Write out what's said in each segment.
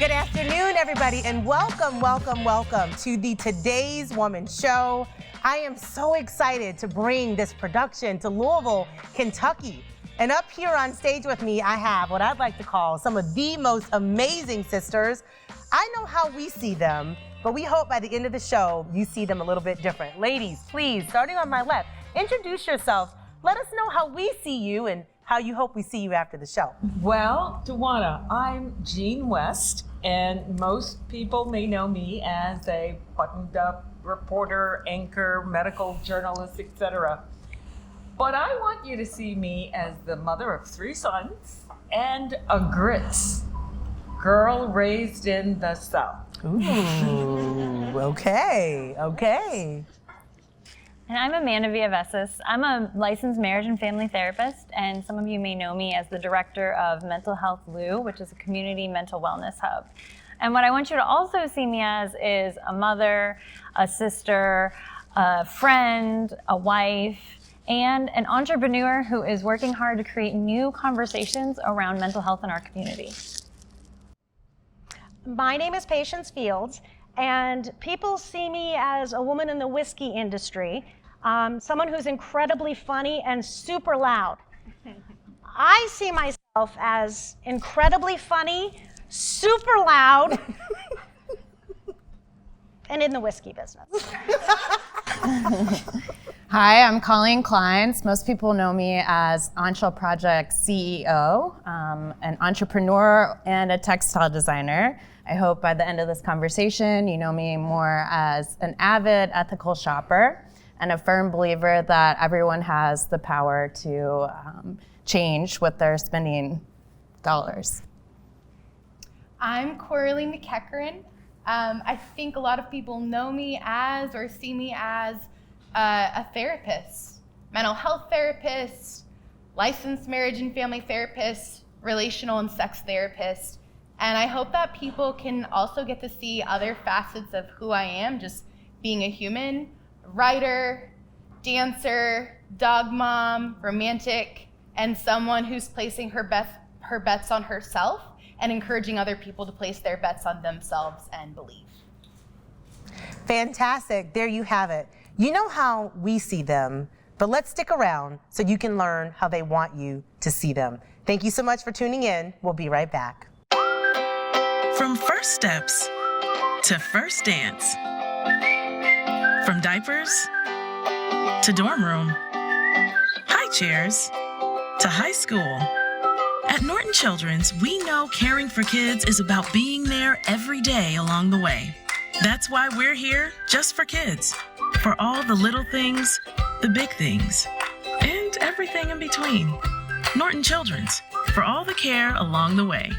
Good afternoon, everybody, and welcome to the Today's Woman Show. I am so excited to bring this production to Louisville, Kentucky. And up here on stage with me, I have what I'd like to call some of the most amazing sisters. I know how we see them, but we hope by the end of the show, you see them a little bit different. Ladies, please, starting on my left, introduce yourself. Let us know how we see you and how you hope we see you after the show. Well, Tawana, I'm Jean West, and most people may know me as a buttoned-up reporter, anchor, medical journalist, etc. But I want you to see me as the mother of 3 sons and a grits girl raised in the South. Ooh, okay. And I'm Amanda Villaves. I'm a licensed marriage and family therapist, and some of you may know me as the director of Mental Health Lou, which is a community mental wellness hub. And what I want you to also see me as is a mother, a sister, a friend, a wife, and an entrepreneur who is working hard to create new conversations around mental health in our community. My name is Patience Fields, and people see me as a woman in the whiskey industry, someone who's incredibly funny and super loud. I see myself as incredibly funny, super loud, and in the whiskey business. Hi, I'm Colleen Kleins. Most people know me as Ancho Project CEO, an entrepreneur and a textile designer. I hope by the end of this conversation, you know me more as an avid ethical shopper and a firm believer that everyone has the power to change what they're spending dollars. I'm Coralie McEachern. I think a lot of people know me as or see me as a therapist, mental health therapist, licensed marriage and family therapist, relational and sex therapist. And I hope that people can also get to see other facets of who I am, just being a human, writer, dancer, dog mom, romantic, and someone who's placing her bets on herself and encouraging other people to place their bets on themselves and believe. Fantastic, there you have it. You know how we see them, but let's stick around so you can learn how they want you to see them. Thank you so much for tuning in. We'll be right back. From first steps to first dance, from diapers to dorm room, high chairs to high school. At Norton Children's, we know caring for kids is about being there every day along the way. That's why we're here just for kids, for all the little things, the big things, and everything in between. Norton Children's, for all the care along the way.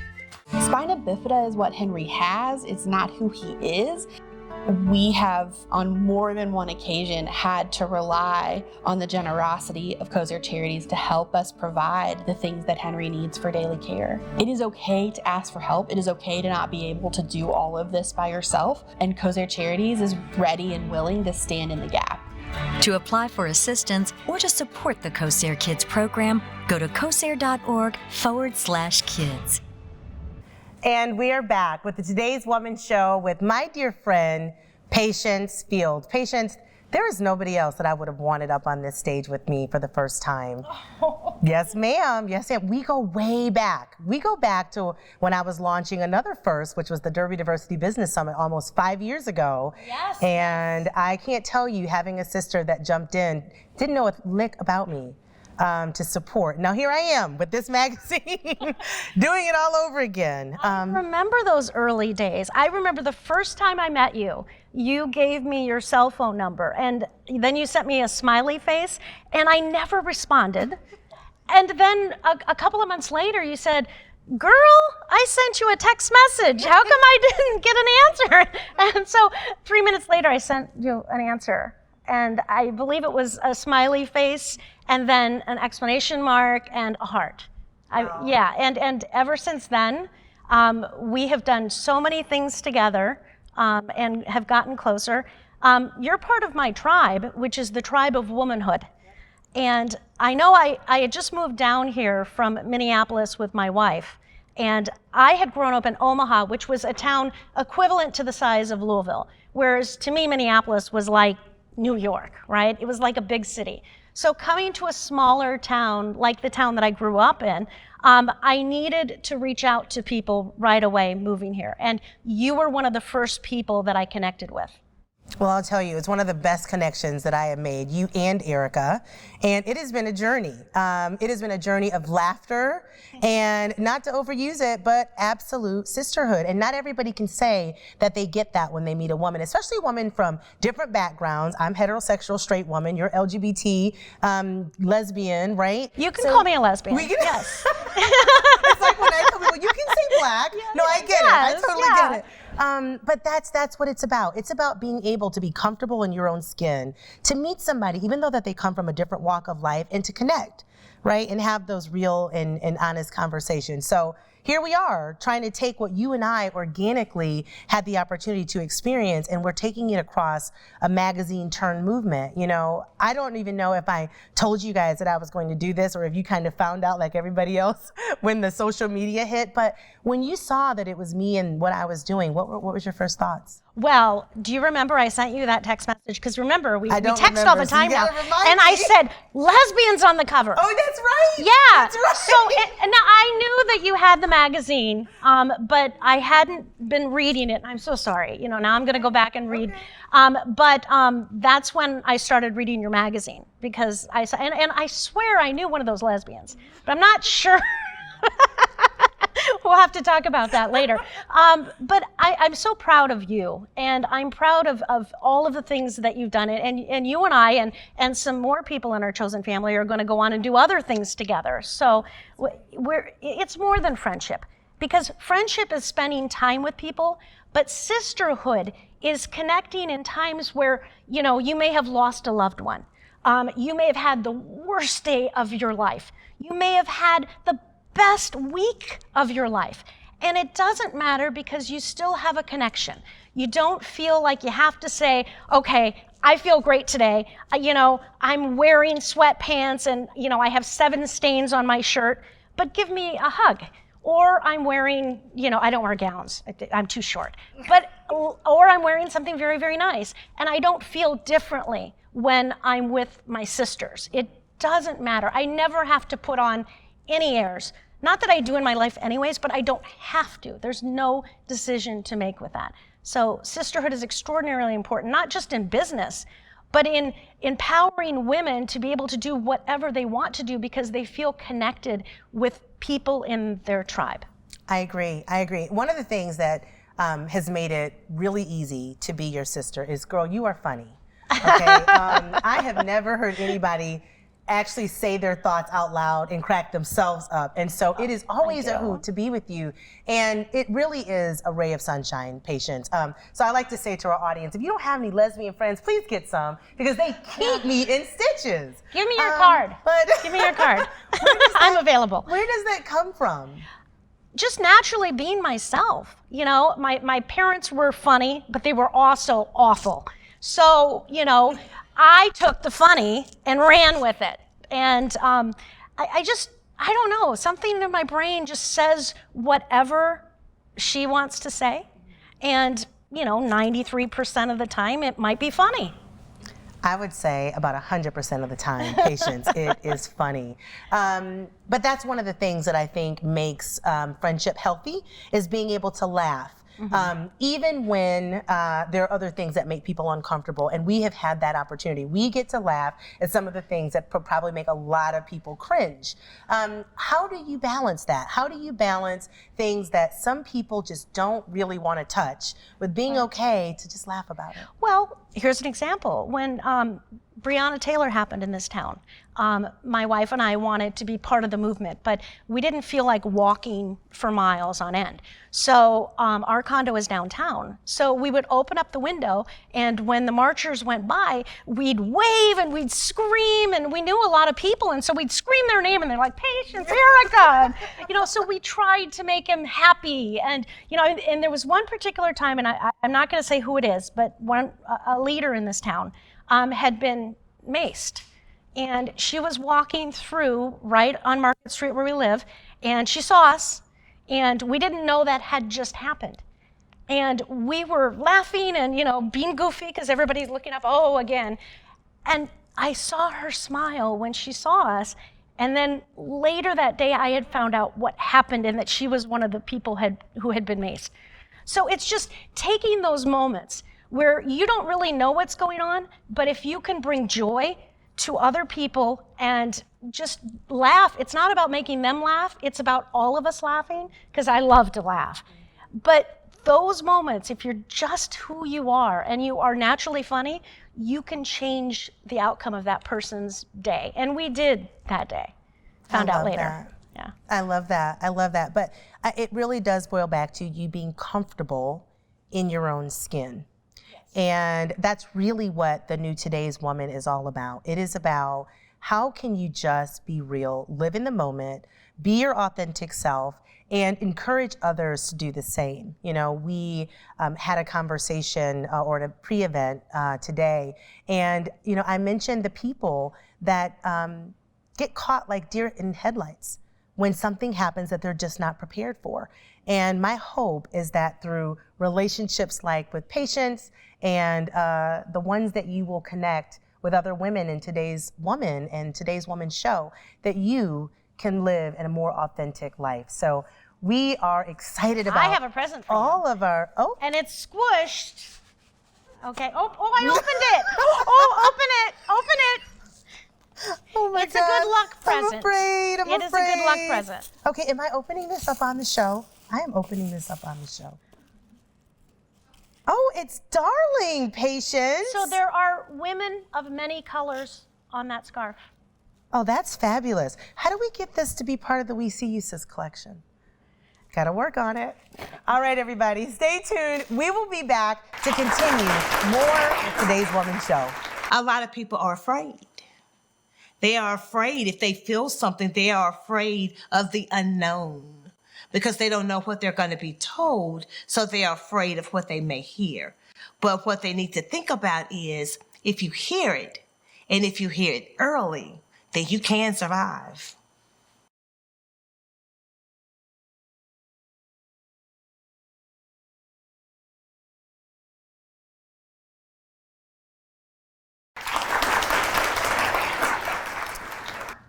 Spina bifida is what Henry has, it's not who he is. We have, on more than one occasion, had to rely on the generosity of Cosair Charities to help us provide the things that Henry needs for daily care. It is okay to ask for help. It is okay to not be able to do all of this by yourself, and Cosair Charities is ready and willing to stand in the gap. To apply for assistance or to support the Cosair Kids program, go to cosair.org/kids. And we are back with the Today's Woman Show with my dear friend, Patience Fields. Patience, there is nobody else that I would have wanted up on this stage with me for the first time. Oh. Yes, ma'am. Yes, ma'am. We go way back. We go back to when I was launching another first, which was the Derby Diversity Business Summit almost 5 years ago. Yes. And I can't tell you, having a sister that jumped in, didn't know a lick about me. To support. Now here I am with this magazine, doing it all over again. I remember those early days. I remember the first time I met you, you gave me your cell phone number, and then you sent me a smiley face, and I never responded. And then a couple of months later, you said, "Girl, I sent you a text message. How come I didn't get an answer?" And so 3 minutes later, I sent you an answer. And I believe it was a smiley face and then an exclamation mark and a heart. Wow. And ever since then, we have done so many things together and have gotten closer. You're part of my tribe, which is the tribe of womanhood. And I know I had just moved down here from Minneapolis with my wife, And I had grown up in Omaha, which was a town equivalent to the size of Louisville, whereas to me, Minneapolis was like New York, right? It was like a big city. So coming to a smaller town, like the town that I grew up in, I needed to reach out to people right away moving here. And you were one of the first people that I connected with. Well, I'll tell you, it's one of the best connections that I have made, you and Erica, and it has been a journey. It has been a journey of laughter, and not to overuse it, but absolute sisterhood. And not everybody can say that they get that when they meet a woman, especially a woman from different backgrounds. I'm heterosexual, straight woman. You're LGBT, lesbian, right? You can call me a lesbian. We can, yes. It's like when I tell people, you can say black. No, I get it. I totally get it. But that's what it's about. It's about being able to be comfortable in your own skin, to meet somebody, even though that they come from a different walk of life, and to connect, right? And have those real and honest conversations. So here we are trying to take what you and I organically had the opportunity to experience, and we're taking it across a magazine turned movement. You know, I don't even know if I told you guys that I was going to do this, or if you kind of found out like everybody else when the social media hit. But when you saw that it was me and what I was doing, what was your first thoughts? Well, do you remember I sent you that text message? Because remember, we text remember, all the time now. And I said, lesbians on the cover. Oh, that's right. Yeah. That's right. So and now I knew that you had the magazine, but I hadn't been reading it. I'm so sorry. You know, now I'm going to go back and read. But that's when I started reading your magazine, because I saw, and I swear I knew one of those lesbians, but I'm not sure. We'll have to talk about that later. But I'm so proud of you, and I'm proud of all of the things that you've done. And you and I and some more people in our chosen family are going to go on and do other things together. So it's more than friendship, because friendship is spending time with people, but sisterhood is connecting in times where, you know, you may have lost a loved one. You may have had the worst day of your life. You may have had the best week of your life. And it doesn't matter, because you still have a connection. You don't feel like you have to say, okay, I feel great today. You know, I'm wearing sweatpants and, you know, I have 7 stains on my shirt, but give me a hug. Or I'm wearing, you know, I don't wear gowns. I'm too short. But, or I'm wearing something very, very nice. And I don't feel differently when I'm with my sisters. It doesn't matter. I never have to put on any airs. Not that I do in my life anyways, but I don't have to. There's no decision to make with that. So sisterhood is extraordinarily important, not just in business, but in empowering women to be able to do whatever they want to do because they feel connected with people in their tribe. I agree. One of the things that has made it really easy to be your sister is, girl, you are funny. Okay? I have never heard anybody actually say their thoughts out loud and crack themselves up. And so it is always a hoot to be with you. And it really is a ray of sunshine, Patience. So I like to say to our audience, if you don't have any lesbian friends, please get some, because they keep me in stitches. Give me your card. Give me your card. I'm available. Where does that come from? Just naturally being myself. You know, my parents were funny, but they were also awful. So, you know, I took the funny and ran with it. And I don't know, something in my brain just says whatever she wants to say. And, you know, 93% of the time it might be funny. I would say about 100% of the time, Patience, it is funny. But that's one of the things that I think makes friendship healthy, is being able to laugh. Mm-hmm. Even when there are other things that make people uncomfortable, and we have had that opportunity. We get to laugh at some of the things that probably make a lot of people cringe. How do you balance that? How do you balance things that some people just don't really want to touch with being okay to just laugh about it? Well, here's an example. When Breonna Taylor happened in this town, my wife and I wanted to be part of the movement, but we didn't feel like walking for miles on end. So our condo is downtown. So we would open up the window, and when the marchers went by, we'd wave and we'd scream, and we knew a lot of people, and so we'd scream their name, and they're like, Patience, Erica. And, you know, so we tried to make him happy. And, you know, and there was one particular time, and I'm not gonna say who it is, but a leader in this town had been maced. And she was walking through right on Market Street where we live, and she saw us, And we didn't know that had just happened. And we were laughing and, you know, being goofy because everybody's looking up, oh, again. And I saw her smile when she saw us. And then later that day, I had found out what happened and that she was one of the people who had been maced. So it's just taking those moments where you don't really know what's going on, but if you can bring joy to other people and just laugh. It's not about making them laugh, it's about all of us laughing, because I love to laugh. But those moments, if you're just who you are and you are naturally funny, you can change the outcome of that person's day. And we did that day. Found out later. That. Yeah. I love that. I love that. But it really does boil back to you being comfortable in your own skin. And that's really what the new Today's Woman is all about. It is about how can you just be real, live in the moment, be your authentic self, and encourage others to do the same. You know, we had a conversation or a pre-event today, and you know, I mentioned the people that get caught like deer in headlights when something happens that they're just not prepared for. And my hope is that through relationships like with patients and the ones that you will connect with other women in Today's Woman and Today's Woman show, that you can live in a more authentic life. So we are excited about I have a present for all you. of our, And it's squished. Okay, I opened it. Open it. Oh my It's God. a good luck present. I'm afraid. It is a good luck present. Okay, am I opening this up on the show? I am opening this up on the show. Oh, it's darling, Patience. So there are women of many colors on that scarf. Oh, that's fabulous. How do we get this to be part of the We See You Sis collection? Gotta work on it. All right, everybody, stay tuned. We will be back to continue more with Today's Woman show. A lot of people are afraid. They are afraid if they feel something, they are afraid of the unknown because they don't know what they're going to be told, so they are afraid of what they may hear. But what they need to think about is if you hear it, and if you hear it early, then you can survive.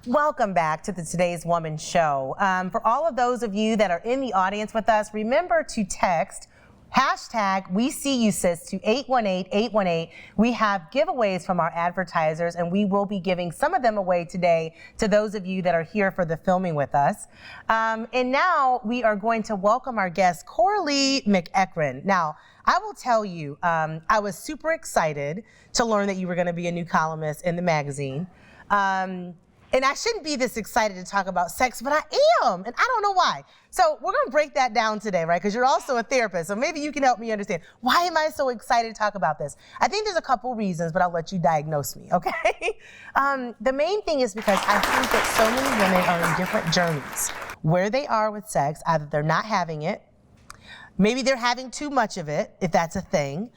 Welcome back to the Today's Woman show. For all of those of you that are in the audience with us, remember to text #WeSeeYouSis to 818-818. We have giveaways from our advertisers, and we will be giving some of them away today to those of you that are here for the filming with us. And now we are going to welcome our guest, Colleen Kleins. Now, I will tell you, I was super excited to learn that you were going to be a new columnist in the magazine. And I shouldn't be this excited to talk about sex, but I am, and I don't know why. So we're gonna break that down today, right? Because you're also a therapist, so maybe you can help me understand. Why am I so excited to talk about this? I think there's a couple reasons, but I'll let you diagnose me, okay? The main thing is because I think that so many women are in different journeys where they are with sex. Either they're not having it, maybe they're having too much of it, if that's a thing.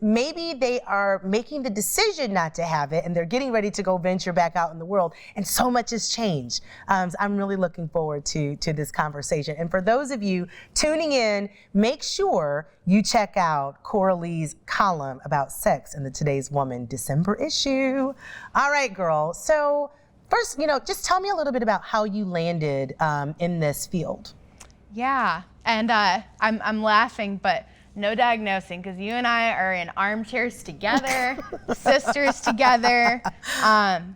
Maybe they are making the decision not to have it and they're getting ready to go venture back out in the world, and so much has changed. So I'm really looking forward to this conversation. And for those of you tuning in, make sure you check out Coralie's column about sex in the Today's Woman December issue. All right, girl. So first, just tell me a little bit about how you landed in this field. Yeah, and I'm laughing, but no diagnosing, because you and I are in armchairs together, sisters together, and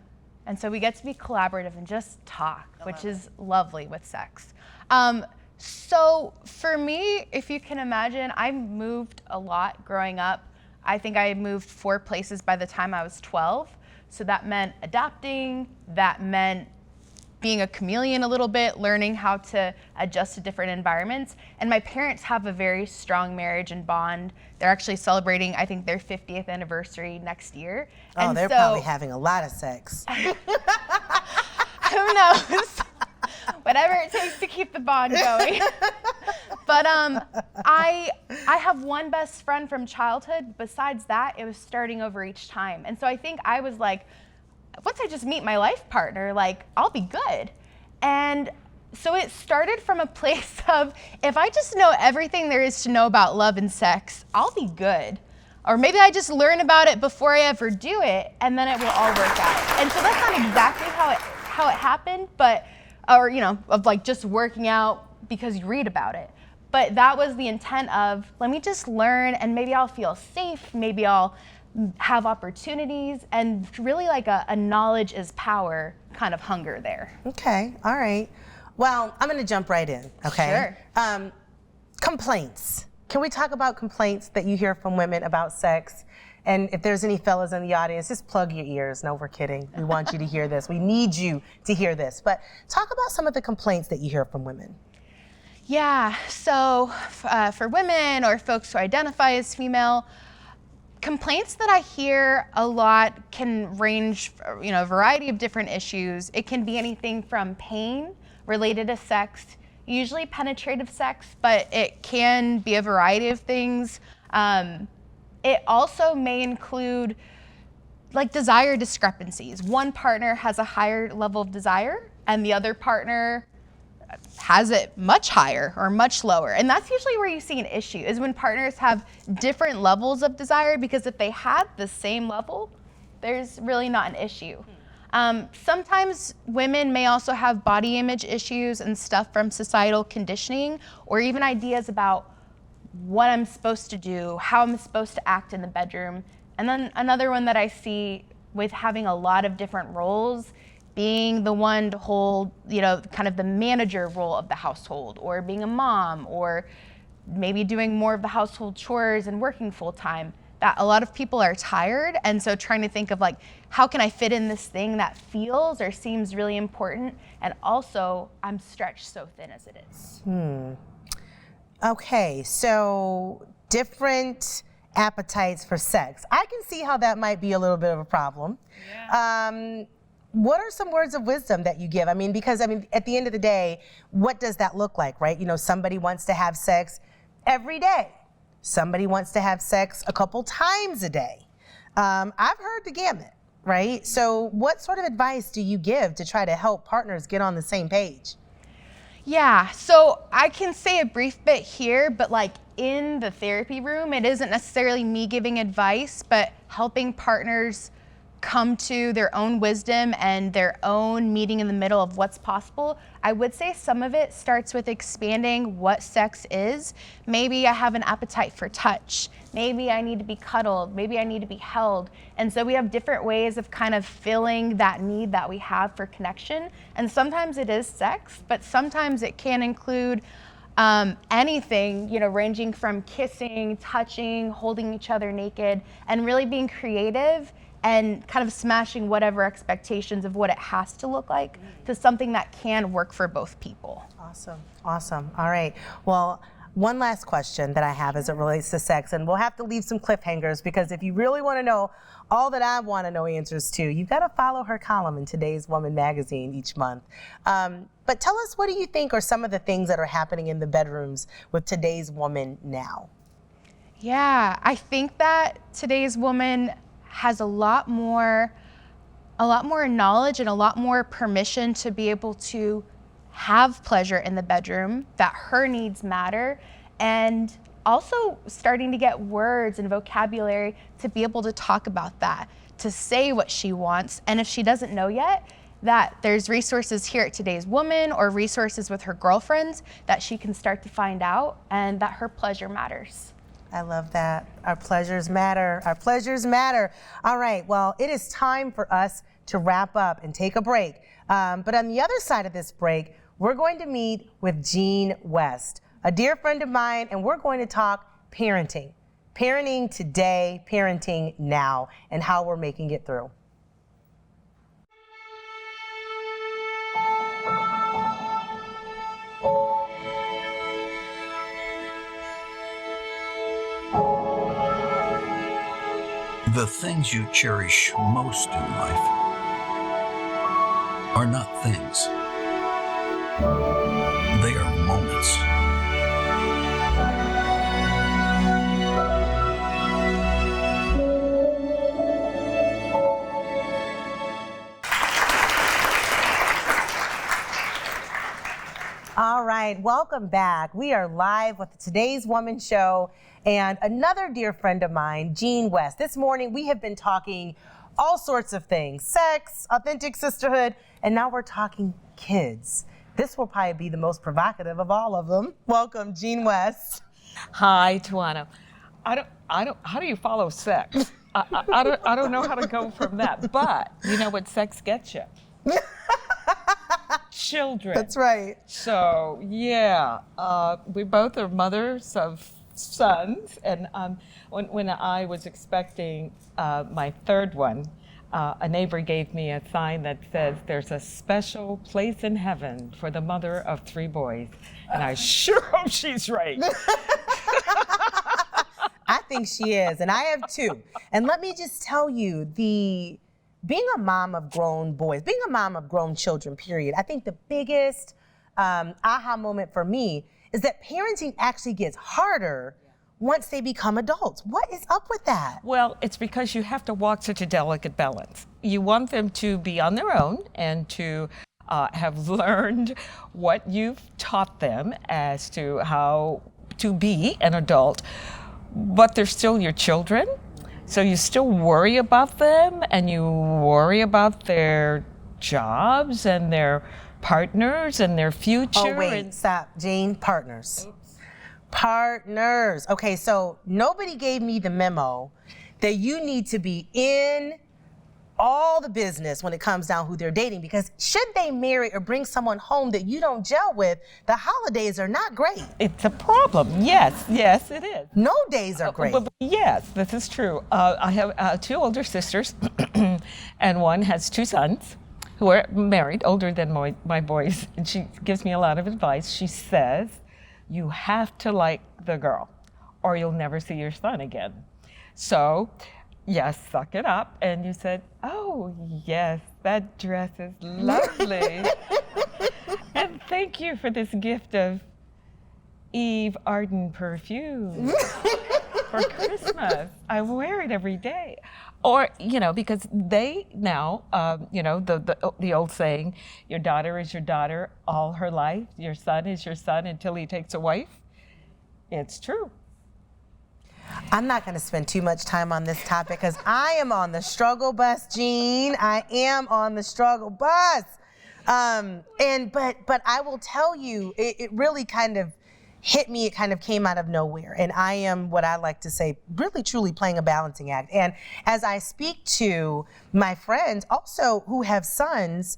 so we get to be collaborative and just talk, which is lovely with sex. So for me, if you can imagine, I moved a lot growing up. I think I moved 4 places by the time I was 12, so that meant adapting, that meant being a chameleon a little bit, learning how to adjust to different environments. And my parents have a very strong marriage and bond. They're actually celebrating, I think, their 50th anniversary next year. Oh, and they're probably having a lot of sex. Who knows? Whatever it takes to keep the bond going. But I have one best friend from childhood. Besides that, it was starting over each time. And so I think I was like, once I just meet my life partner, like, I'll be good. And So it started from a place of, if I just know everything there is to know about love and sex, I'll be good. Or maybe I just learn about it before I ever do it, and then it will all work out. And so that's not exactly how it happened, but, or, you know, of like just working out because you read about it. But that was the intent of, let me just learn, and maybe I'll feel safe, maybe I'll have opportunities, and really like a knowledge is power kind of hunger there. Okay, all right. Well, I'm gonna jump right in, okay? Sure. Complaints. Can we talk about complaints that you hear from women about sex? And if there's any fellas in the audience, just plug your ears. No, we're kidding. We want you to hear this. We need you to hear this. But talk about some of the complaints that you hear from women. Yeah, so for women or folks who identify as female, complaints that I hear a lot can range, you know, a variety of different issues. It can be anything from pain related to sex, usually penetrative sex, but it can be a variety of things. It also may include like desire discrepancies. One partner has a higher level of desire and the other partner has it much higher or much lower. And that's usually where you see an issue, is when partners have different levels of desire, because if they had the same level, there's really not an issue. Sometimes women may also have body image issues and stuff from societal conditioning, or even ideas about what I'm supposed to do, how I'm supposed to act in the bedroom. And then another one that I see with having a lot of different roles, being the one to hold, you know, kind of the manager role of the household, or being a mom, or maybe doing more of the household chores and working full time. That a lot of people are tired, and so trying to think of like, how can I fit in this thing that feels or seems really important, and also I'm stretched so thin as it is. Okay, so different appetites for sex. I can see how that might be a little bit of a problem. Yeah. What are some words of wisdom that you give? I mean, because at the end of the day, what does that look like, right? You know, somebody wants to have sex every day. Somebody wants to have sex a couple times a day. I've heard the gamut, right? So what sort of advice do you give to try to help partners get on the same page? Yeah, so I can say a brief bit here, but like in the therapy room, it isn't necessarily me giving advice, but helping partners come to their own wisdom and their own meeting in the middle of what's possible. I would say some of it starts with expanding what sex is. Maybe I have an appetite for touch. Maybe I need to be cuddled. Maybe I need to be held. And so we have different ways of kind of filling that need that we have for connection. And sometimes it is sex, but sometimes it can include anything, you know, ranging from kissing, touching, holding each other naked, and really being creative and kind of smashing whatever expectations of what it has to look like to something that can work for both people. Awesome, awesome. All right. Well, one last question that I have as it relates to sex, and we'll have to leave some cliffhangers, because if you really want to know all that I want to know answers to, you've got to follow her column in Today's Woman magazine each month. But tell us, what do you think are some of the things that are happening in the bedrooms with Today's Woman now? Yeah, I think that Today's Woman has a lot more knowledge and a lot more permission to be able to have pleasure in the bedroom, that her needs matter, and also starting to get words and vocabulary to be able to talk about that, to say what she wants. And if she doesn't know yet, that there's resources here at Today's Woman or resources with her girlfriends that she can start to find out, and that her pleasure matters. I love that. Our pleasures matter. Our pleasures matter. All right, well, it is time for us to wrap up and take a break. But on the other side of this break, we're going to meet with Jean West, a dear friend of mine, and we're going to talk parenting. Parenting today, parenting now, and how we're making it through. The things you cherish most in life are not things. They are moments. right, welcome back. We are live with Today's Woman Show and another dear friend of mine, Jean West. This morning we have been talking all sorts of things, sex, authentic sisterhood, and now we're talking kids. This will probably be the most provocative of all of them. Welcome, Jean West. Hi, Tawana. How do you follow sex? I don't know how to go from that, but you know what sex gets you? Children. That's right. So yeah, we both are mothers of sons, and when I was expecting my third one, a neighbor gave me a sign that says there's a special place in heaven for the mother of 3 boys, and I sure hope she's right. I think she is, and I have 2. And let me just tell you, being a mom of grown boys, being a mom of grown children, period, I think the biggest aha moment for me is that parenting actually gets harder once they become adults. What is up with that? Well, it's because you have to walk such a delicate balance. You want them to be on their own and to have learned what you've taught them as to how to be an adult, but they're still your children. So you still worry about them, and you worry about their jobs and their partners and their future. Oh, wait, stop, Jean, partners. Oops. Partners. Okay, so nobody gave me the memo that you need to be in all the business when it comes down who they're dating, because should they marry or bring someone home that you don't gel with, the holidays are not great. It's a problem. Yes, it is. No days are great. But yes, this is true. I have 2 older sisters, and one has 2 sons who are married, older than my boys, and she gives me a lot of advice. She says, you have to like the girl, or you'll never see your son again. So, yes, suck it up. And you said, oh, yes, that dress is lovely. And thank you for this gift of Eve Arden perfume for Christmas. I wear it every day. Or, because they now, the old saying, your daughter is your daughter all her life. Your son is your son until he takes a wife. It's true. I'm not going to spend too much time on this topic because I am on the struggle bus, Jean. I am on the struggle bus. But I will tell you, it really kind of hit me. It kind of came out of nowhere. And I am what I like to say, really truly playing a balancing act. And as I speak to my friends also who have sons,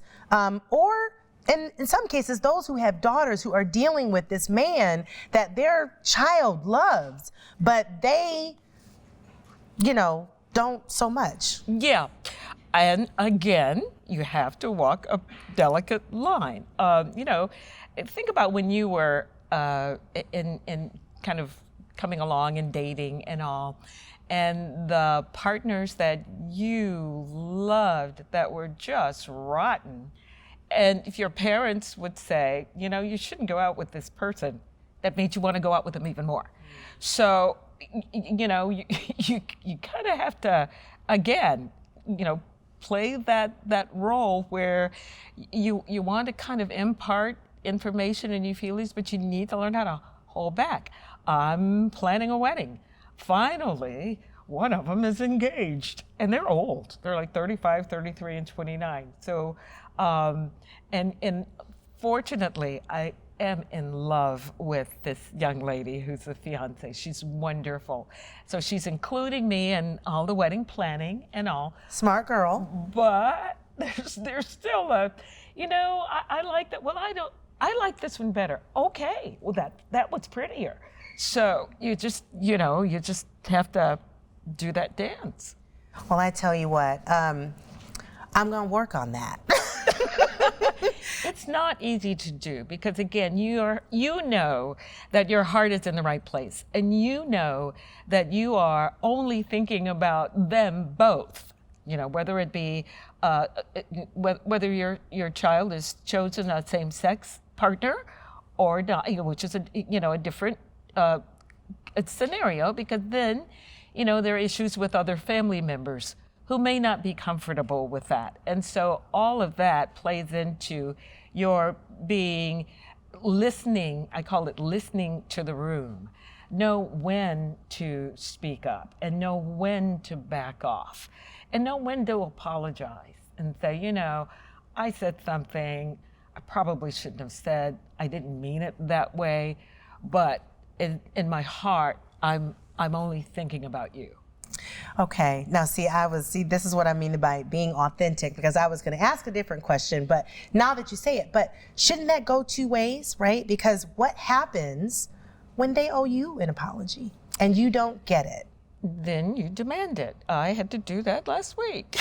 or in some cases, those who have daughters who are dealing with this man that their child loves, but they, don't so much. Yeah. And again, you have to walk a delicate line. Think about when you were in kind of coming along and dating and all, and the partners that you loved that were just rotten. And if your parents would say, you shouldn't go out with this person, that made you want to go out with them even more. So, you kind of have to, again, play that role where you want to kind of impart information and your feelings, but you need to learn how to hold back. I'm planning a wedding. Finally, one of them is engaged, and they're old. They're like 35, 33, and 29. So, and fortunately, I am in love with this young lady who's the fiance. She's wonderful. So she's including me in all the wedding planning and all. Smart girl. But there's still a, I like that. Well, I like this one better. Okay, well that one's prettier. So you just have to do that dance. Well, I tell you what, I'm gonna work on that. It's not easy to do because again, you know that your heart is in the right place, and you know that you are only thinking about them both. Whether it be whether your child is chosen a same-sex partner or not, which is a different scenario, because then there are issues with other family members who may not be comfortable with that. And so all of that plays into your being listening, I call it listening to the room. Know when to speak up and know when to back off and know when to apologize and say, you know, I said something I probably shouldn't have said. I didn't mean it that way, but in my heart, I'm only thinking about you. Okay, now see, this is what I mean by being authentic, because I was going to ask a different question, but now that you say it, but shouldn't that go two ways, right? Because what happens when they owe you an apology and you don't get it? Then you demand it. I had to do that last week.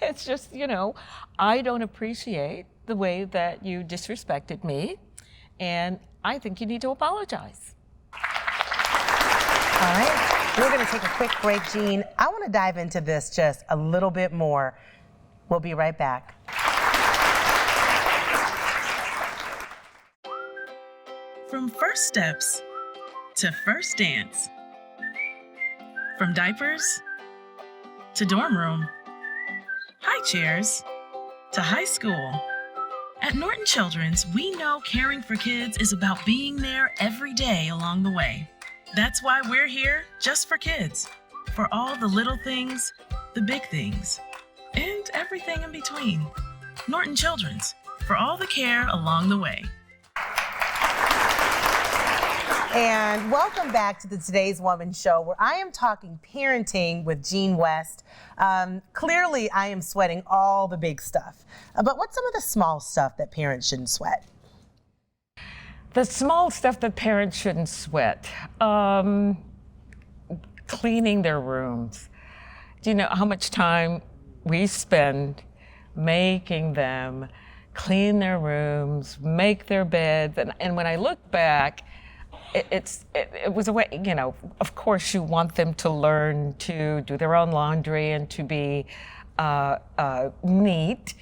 It's just, you know, I don't appreciate the way that you disrespected me, and I think you need to apologize. All right, we're going to take a quick break, Jean. I want to dive into this just a little bit more. We'll be right back. From first steps to first dance. From diapers to dorm room. High chairs to high school. At Norton Children's, we know caring for kids is about being there every day along the way. That's why we're here just for kids. For all the little things, the big things, and everything in between. Norton Children's, for all the care along the way. And welcome back to the Today's Woman Show, where I am talking parenting with Jean West. Clearly, I am sweating all the big stuff. But what's some of the small stuff that parents shouldn't sweat? The small stuff that parents shouldn't sweat. Cleaning their rooms. Do you know how much time we spend making them clean their rooms, make their beds? And when I look back, it was a way, you know, of course you want them to learn to do their own laundry and to be neat.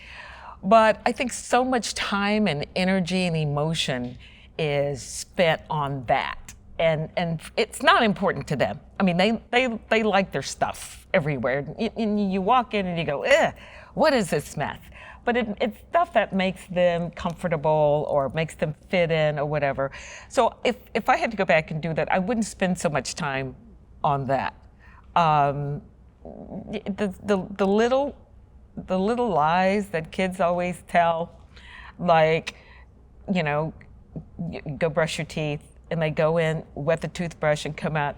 But I think so much time and energy and emotion is spent on that. And it's not important to them. I mean, they like their stuff everywhere. You walk in and you go, what is this mess? But it's stuff that makes them comfortable or makes them fit in or whatever. So if I had to go back and do that, I wouldn't spend so much time on that. The little lies that kids always tell, like, you know, go brush your teeth, and they go in, wet the toothbrush, and come out.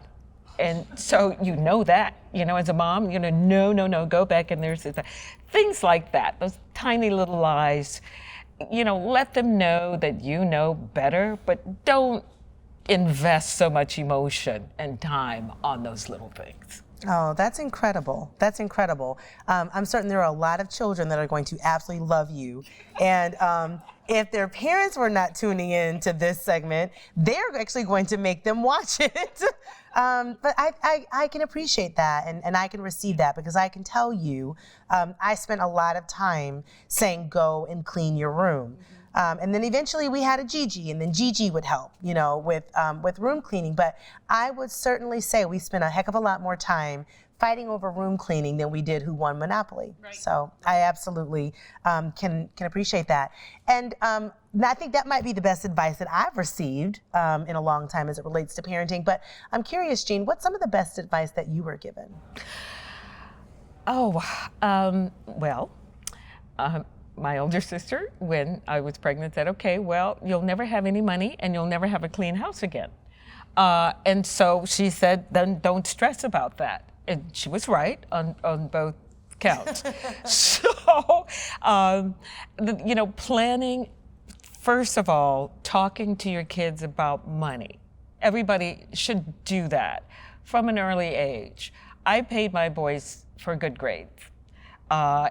And so you know that, you know, as a mom, you know, no, go back and there's things like that, those tiny little lies. You know, let them know that you know better, but don't invest so much emotion and time on those little things. Oh, that's incredible. That's incredible. I'm certain there are a lot of children that are going to absolutely love you. And if their parents were not tuning in to this segment, they're actually going to make them watch it. But I can appreciate that and I can receive that, because I can tell you, I spent a lot of time saying, go and clean your room. And then eventually we had a Gigi, and then Gigi would help, you know, with room cleaning. But I would certainly say we spent a heck of a lot more time fighting over room cleaning than we did who won Monopoly. Right. So I absolutely can appreciate that. And I think that might be the best advice that I've received in a long time as it relates to parenting. But I'm curious, Jean, what's some of the best advice that you were given? My older sister, when I was pregnant, said, okay, well, you'll never have any money and you'll never have a clean house again. And so she said, then don't stress about that. And she was right on both counts. So, you know, planning, first of all, talking to your kids about money. Everybody should do that from an early age. I paid my boys for good grades.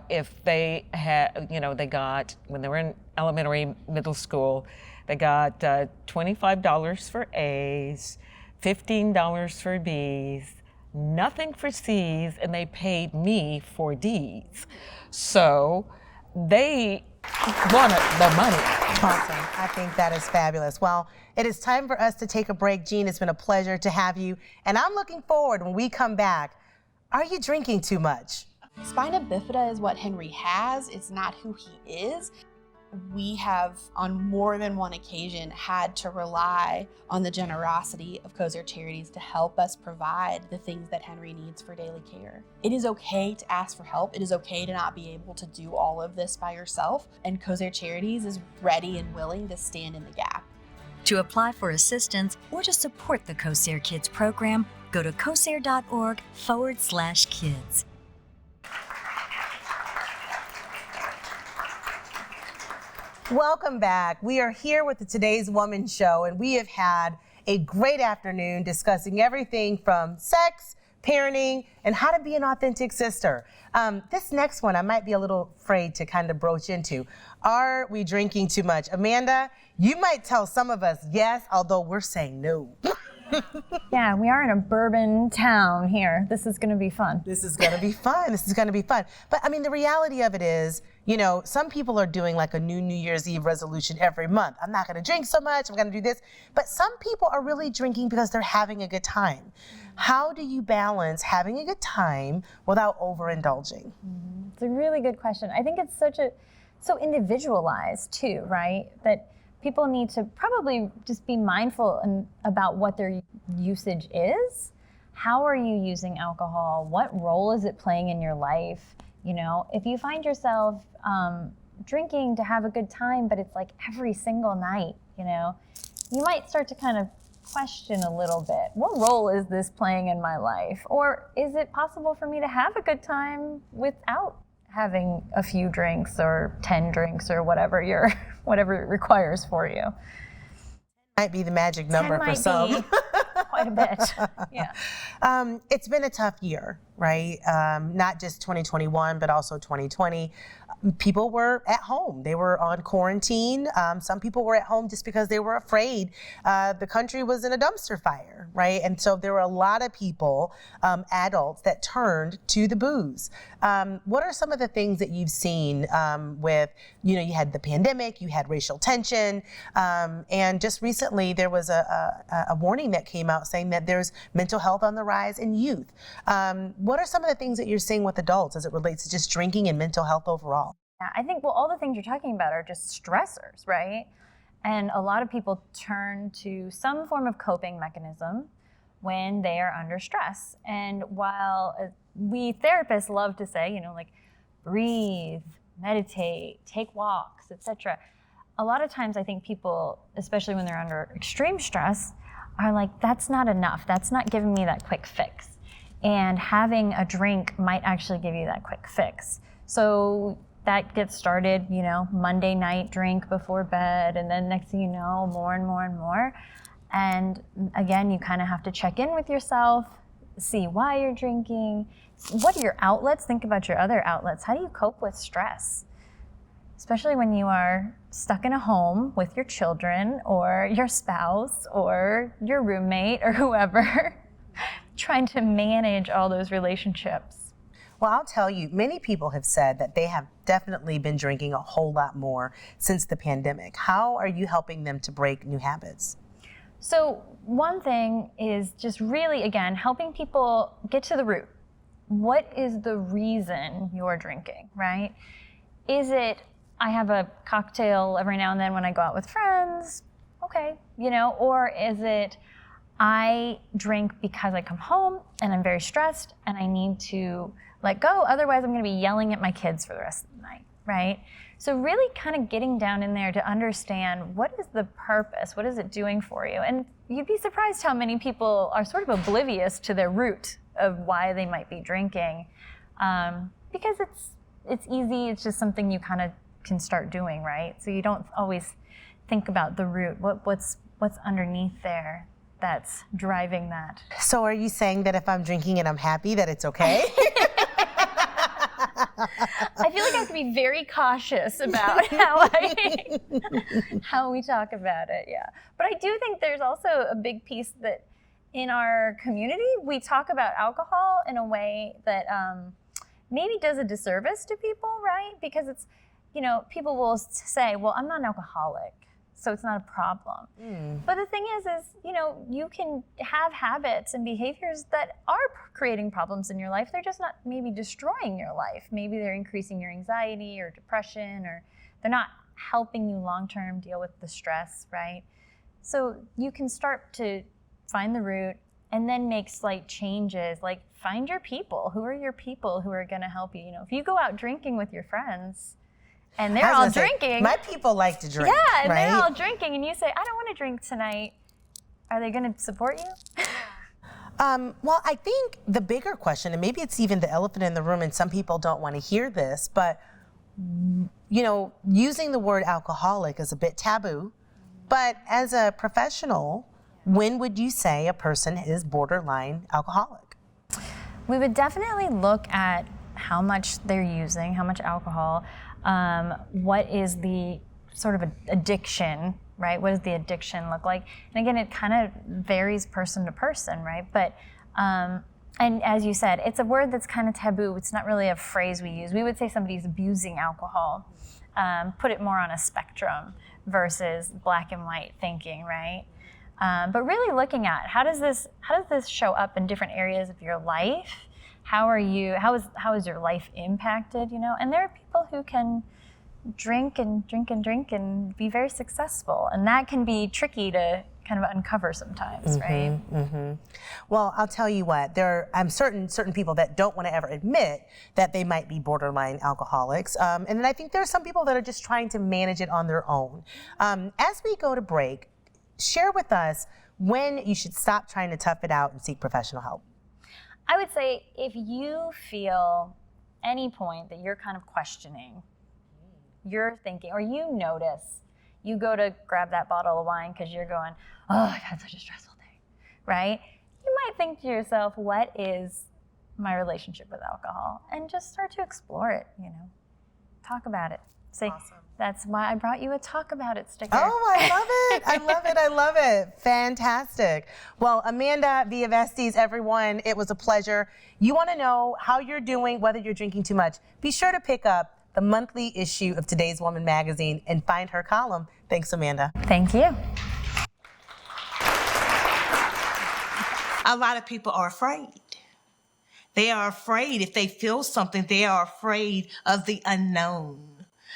If they had, you know, they got, when they were in elementary, middle school, they got $25 for A's, $15 for B's, nothing for C's, and they paid me for D's. So they wanted the money. Awesome. I think that is fabulous. Well, it is time for us to take a break. Jean, it's been a pleasure to have you. And I'm looking forward when we come back. Are you drinking too much? Spina bifida is what Henry has. It's not who he is. We have, on more than one occasion, had to rely on the generosity of COSAIR Charities to help us provide the things that Henry needs for daily care. It is okay to ask for help. It is okay to not be able to do all of this by yourself, and COSAIR Charities is ready and willing to stand in the gap. To apply for assistance or to support the COSAIR Kids program, go to cosair.org/kids. Welcome back. We are here with the Today's Woman Show, and we have had a great afternoon discussing everything from sex, parenting, and how to be an authentic sister. This next one I might be a little afraid to kind of broach into. Are we drinking too much? Amanda, you might tell some of us yes, although we're saying no. Yeah, we are in a bourbon town here. This is going to be fun. This is going to be fun. This is going to be fun. But I mean, the reality of it is, you know, some people are doing like a New Year's Eve resolution every month. I'm not going to drink so much. I'm going to do this. But some people are really drinking because they're having a good time. How do you balance having a good time without overindulging? It's a really good question. I think it's so individualized too, right? That people need to probably just be mindful about what their usage is. How are you using alcohol? What role is it playing in your life? You know, if you find yourself drinking to have a good time, but it's like every single night, you know, you might start to kind of question a little bit. What role is this playing in my life? Or is it possible for me to have a good time without having a few drinks or 10 drinks or whatever it requires for you? Might be the magic number for some. Quite a bit, yeah. It's been a tough year, right? Not just 2021, but also 2020. People were at home. They were on quarantine. Some people were at home just because they were afraid the country was in a dumpster fire, right? And so there were a lot of people, adults, that turned to the booze. What are some of the things that you've seen with, you know, you had the pandemic, you had racial tension, and just recently there was a warning that came out saying that there's mental health on the rise in youth. What are some of the things that you're seeing with adults as it relates to just drinking and mental health overall? Yeah, I think, well, all the things you're talking about are just stressors, right? And a lot of people turn to some form of coping mechanism when they are under stress. And while we therapists love to say, you know, like breathe, meditate, take walks, etc., a lot of times I think people, especially when they're under extreme stress, are like, that's not enough. That's not giving me that quick fix. And having a drink might actually give you that quick fix. So that gets started, you know, Monday night drink before bed, and then next thing you know, more and more and more. And again, you kind of have to check in with yourself, see why you're drinking. What are your outlets? Think about your other outlets. How do you cope with stress? Especially when you are stuck in a home with your children or your spouse or your roommate or whoever, trying to manage all those relationships. Well, I'll tell you, many people have said that they have definitely been drinking a whole lot more since the pandemic. How are you helping them to break new habits? So one thing is just really, again, helping people get to the root. What is the reason you're drinking, right? Is it, I have a cocktail every now and then when I go out with friends? Okay, you know, or is it, I drink because I come home and I'm very stressed and I need to let go, otherwise I'm going to be yelling at my kids for the rest of the night, right? So really kind of getting down in there to understand what is the purpose, what is it doing for you? And you'd be surprised how many people are sort of oblivious to their root of why they might be drinking, because it's easy, it's just something you kind of can start doing, right? So you don't always think about the root, what's underneath there that's driving that. So are you saying that if I'm drinking and I'm happy that it's okay? I feel like I have to be very cautious about how we talk about it, yeah. But I do think there's also a big piece that in our community, we talk about alcohol in a way that maybe does a disservice to people, right? Because it's, you know, people will say, well, I'm not an alcoholic, so it's not a problem. But the thing is, you know, you can have habits and behaviors that are creating problems in your life. They're just not maybe destroying your life. Maybe they're increasing your anxiety or depression, or they're not helping you long-term deal with the stress, right? So you can start to find the root and then make slight changes, like find your people. Who are your people who are gonna help you? You know, if you go out drinking with your friends and they're all drinking. My people like to drink, yeah, and right? they're all drinking and you say, I don't wanna drink tonight. Are they gonna support you? Well, I think the bigger question, and maybe it's even the elephant in the room, and some people don't want to hear this, but you know, using the word alcoholic is a bit taboo. But as a professional, when would you say a person is borderline alcoholic? We would definitely look at how much they're using, how much alcohol, what is the sort of addiction, right? What does the addiction look like? And again, it kind of varies person to person, right? But, and as you said, it's a word that's kind of taboo. It's not really a phrase we use. We would say somebody's abusing alcohol, put it more on a spectrum versus black and white thinking, right? But really looking at how does this show up in different areas of your life? How is your life impacted, you know? And there are people who can drink and be very successful. And that can be tricky to kind of uncover sometimes, right? Mm-hmm. Well, I'll tell you what, there are certain people that don't want to ever admit that they might be borderline alcoholics. And then I think there are some people that are just trying to manage it on their own. As we go to break, share with us when you should stop trying to tough it out and seek professional help. I would say if you feel any point that you're kind of questioning, you're thinking, or you notice, you go to grab that bottle of wine because you're going, oh, I've had such a stressful day, right? You might think to yourself, what is my relationship with alcohol? And just start to explore it, you know, talk about it. Say, awesome. That's why I brought you a Talk About It sticker. Oh, I love it. I love it. I love it. Fantastic. Well, Amanda Villaves, everyone, it was a pleasure. You want to know how you're doing, whether you're drinking too much, be sure to pick up the monthly issue of Today's Woman magazine and find her column. Thanks, Amanda. Thank you. A lot of people are afraid. They are afraid if they feel something, they are afraid of the unknown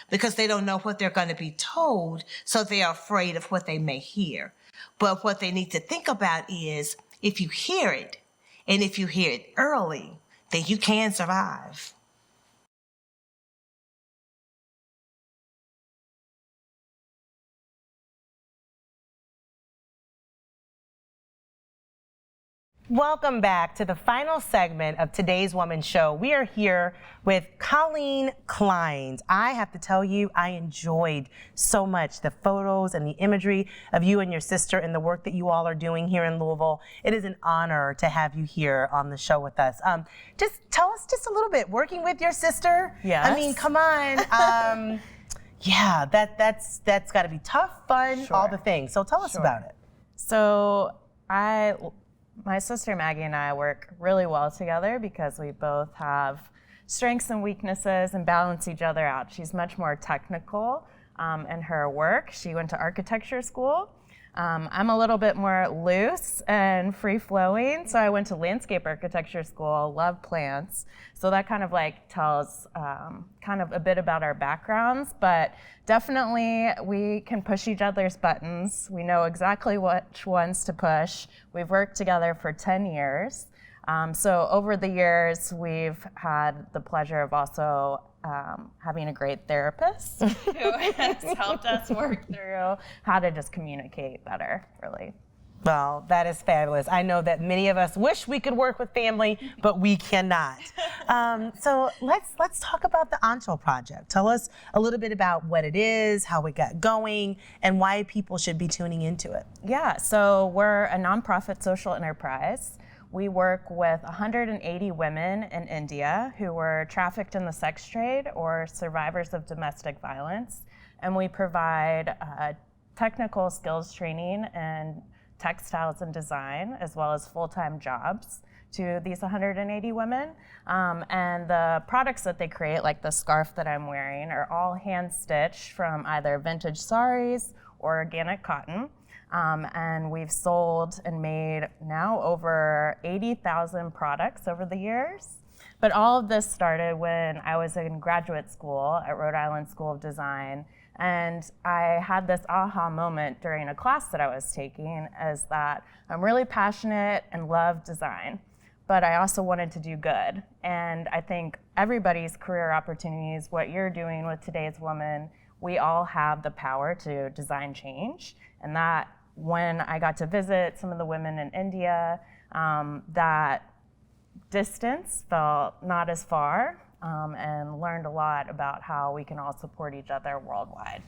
because they don't know what they're going to be told, so they are afraid of what they may hear. But what they need to think about is if you hear it, and if you hear it early, then you can survive. Welcome back to the final segment of Today's Woman Show. We are here with Colleen Kleins. I have to tell you, I enjoyed so much the photos and the imagery of you and your sister and the work that you all are doing here in Louisville. It is an honor to have you here on the show with us. Just tell us just a little bit, working with your sister. Yes. I mean, come on. Yeah, that's got to be tough, fun, Sure. all the things. So tell us about it. So my sister Maggie and I work really well together because we both have strengths and weaknesses and balance each other out. She's much more technical in her work. She went to architecture school. I'm a little bit more loose and free-flowing, so I went to landscape architecture school, love plants. So that kind of like tells kind of a bit about our backgrounds, but definitely we can push each other's buttons. We know exactly which ones to push. We've worked together for 10 years. So over the years, we've had the pleasure of also having a great therapist who has helped us work through how to just communicate better, really. Well, that is fabulous. I know that many of us wish we could work with family, but we cannot. So let's talk about the Ancho Project. Tell us a little bit about what it is, how it got going, and why people should be tuning into it. Yeah, so we're a nonprofit social enterprise. We work with 180 women in India who were trafficked in the sex trade or survivors of domestic violence. And we provide technical skills training and textiles and design, as well as full-time jobs to these 180 women. And the products that they create, like the scarf that I'm wearing, are all hand-stitched from either vintage saris or organic cotton. And we've sold and made now over 80,000 products over the years. But all of this started when I was in graduate school at Rhode Island School of Design, And I had this aha moment during a class that I was taking, is that I'm really passionate and love design, but I also wanted to do good. And I think everybody's career opportunities, what you're doing with Today's Woman, we all have the power to design change. And that when I got to visit some of the women in India, that distance felt not as far, and learned a lot about how we can all support each other worldwide.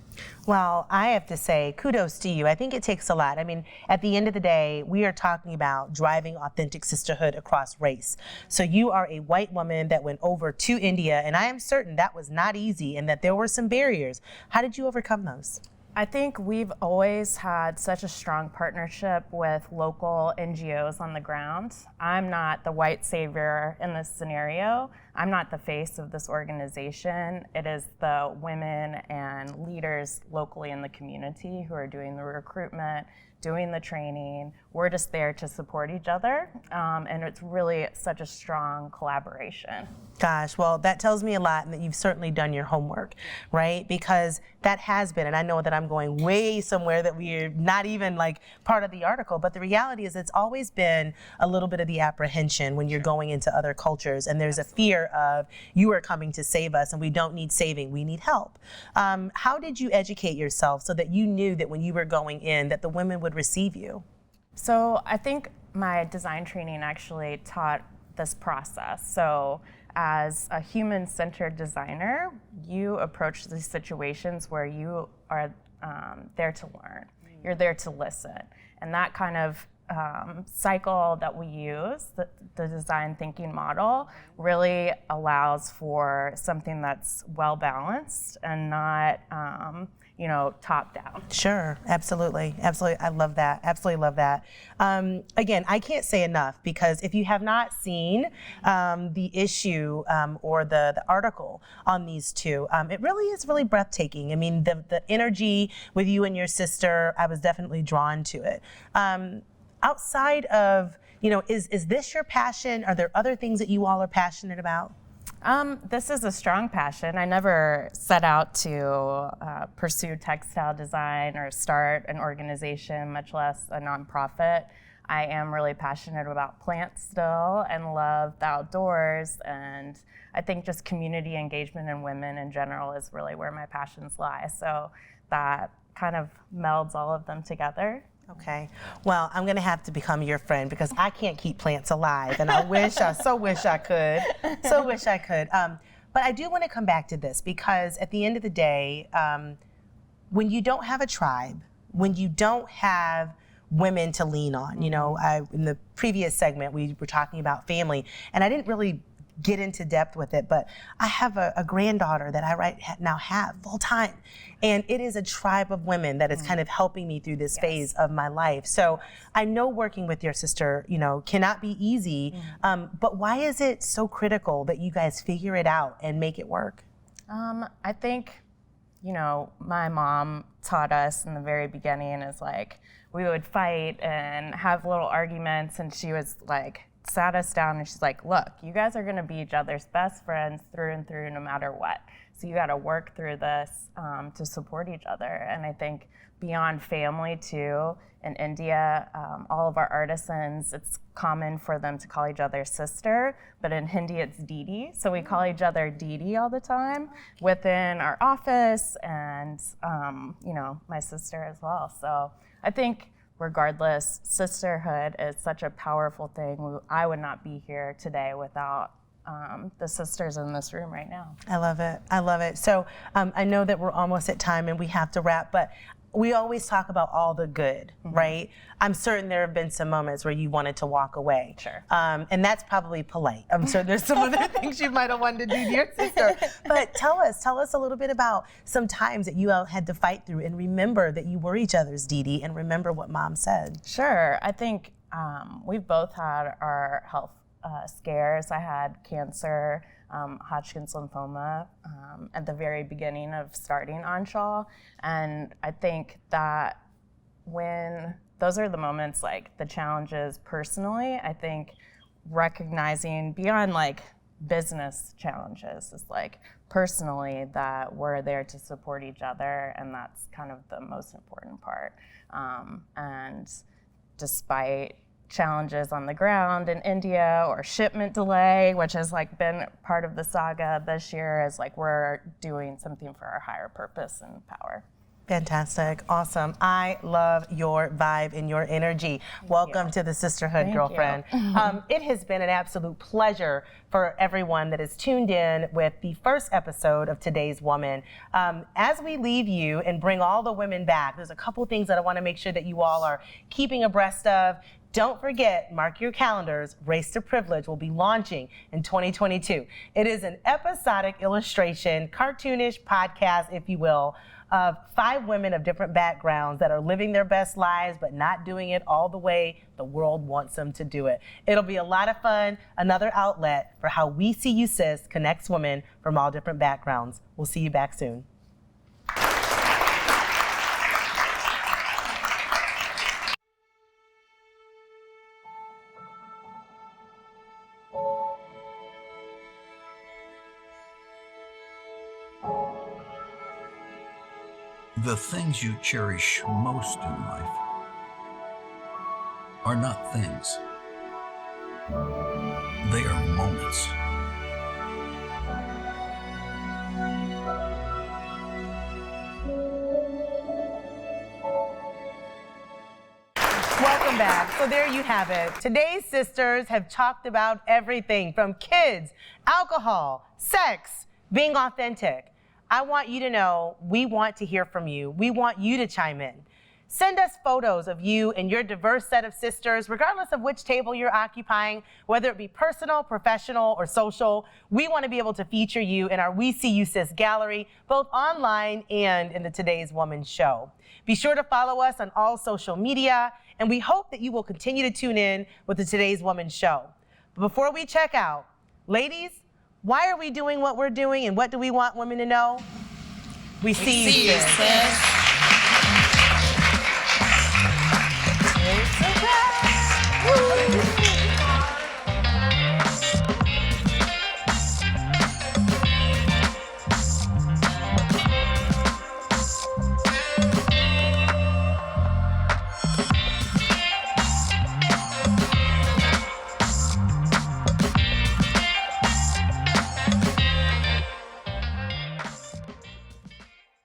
Well, I have to say, kudos to you. I think it takes a lot. I mean, at the end of the day, we are talking about driving authentic sisterhood across race. So you are a white woman that went over to India, and I am certain that was not easy and that there were some barriers. How did you overcome those? I think we've always had such a strong partnership with local NGOs on the ground. I'm not the white savior in this scenario. I'm not the face of this organization. It is the women and leaders locally in the community who are doing the recruitment, doing the training. We're just there to support each other, and it's really such a strong collaboration. Gosh, well, that tells me a lot, and that you've certainly done your homework, right? Because that has been, and I know that I'm going way somewhere that we're not even like part of the article, but the reality is it's always been a little bit of the apprehension when you're going into other cultures, and there's a fear of you are coming to save us, and we don't need saving, we need help. How did you educate yourself so that you knew that when you were going in that the women would receive you? So I think my design training actually taught this process. So as a human-centered designer, you approach these situations where you are there to learn. You're there to listen. And that kind of cycle that we use, the design thinking model, really allows for something that's well-balanced and not top down. Sure, absolutely, absolutely. I love that. Absolutely love that. Again, I can't say enough, because if you have not seen the issue or the article on these two, it really is really breathtaking. I mean, the energy with you and your sister, I was definitely drawn to it. Outside of, is this your passion? Are there other things that you all are passionate about? This is a strong passion. I never set out to pursue textile design or start an organization, much less a nonprofit. I am really passionate about plants still and love the outdoors, and I think just community engagement in women in general is really where my passions lie. So that kind of melds all of them together. Okay. Well, I'm going to have to become your friend, because I can't keep plants alive, and I so wish I could. So wish I could. But I do want to come back to this, because at the end of the day, when you don't have a tribe, when you don't have women to lean on, in the previous segment, we were talking about family, and I didn't really get into depth with it, but I have a granddaughter that I right now have full time, and it is a tribe of women that is kind of helping me through this phase of my life. So I know working with your sister, cannot be easy, but why is it so critical that you guys figure it out and make it work? I think, my mom taught us in the very beginning is like, we would fight and have little arguments, and she was like, sat us down and she's like, look, you guys are gonna be each other's best friends through and through no matter what. So you gotta work through this to support each other. And I think beyond family too, in India, all of our artisans, it's common for them to call each other sister, but in Hindi it's Didi. So we call each other Didi all the time within our office, and my sister as well. So I think regardless, sisterhood is such a powerful thing. I would not be here today without the sisters in this room right now. I love it. I love it. So I know that we're almost at time and we have to wrap, but we always talk about all the good, right? I'm certain there have been some moments where you wanted to walk away. Sure. And that's probably polite. I'm sure there's some other things you might have wanted to do to your sister. But tell us a little bit about some times that you all had to fight through, and remember that you were each other's Didi, and remember what Mom said. Sure. I think we've both had our health scares. I had cancer, Hodgkin's lymphoma at the very beginning of starting Ancho, and I think that when those are the moments, like the challenges personally, I think recognizing beyond like business challenges. It's like personally that we're there to support each other, and that's kind of the most important part. And despite challenges on the ground in India or shipment delay, which has like been part of the saga this year, is like we're doing something for our higher purpose and power. Fantastic. Awesome. I love your vibe and your energy. Welcome to the Sisterhood, Thank girlfriend. It has been an absolute pleasure for everyone that is tuned in with the first episode of Today's Woman. As we leave you and bring all the women back, there's a couple things that I want to make sure that you all are keeping abreast of. Don't forget, mark your calendars, Race to Privilege will be launching in 2022. It is an episodic illustration, cartoonish podcast, if you will, of 5 women of different backgrounds that are living their best lives, but not doing it all the way the world wants them to do it. It'll be a lot of fun, another outlet for how We See You Sis connects women from all different backgrounds. We'll see you back soon. The things you cherish most in life are not things. They are moments. Welcome back. So there you have it. Today's sisters have talked about everything from kids, alcohol, sex, being authentic. I want you to know we want to hear from you. We want you to chime in. Send us photos of you and your diverse set of sisters, regardless of which table you're occupying, whether it be personal, professional, or social. We want to be able to feature you in our We See You Sis gallery, both online and in the Today's Woman show. Be sure to follow us on all social media, and we hope that you will continue to tune in with the Today's Woman show. But before we check out, ladies, why are we doing what we're doing, and what do we want women to know? We see you, sis.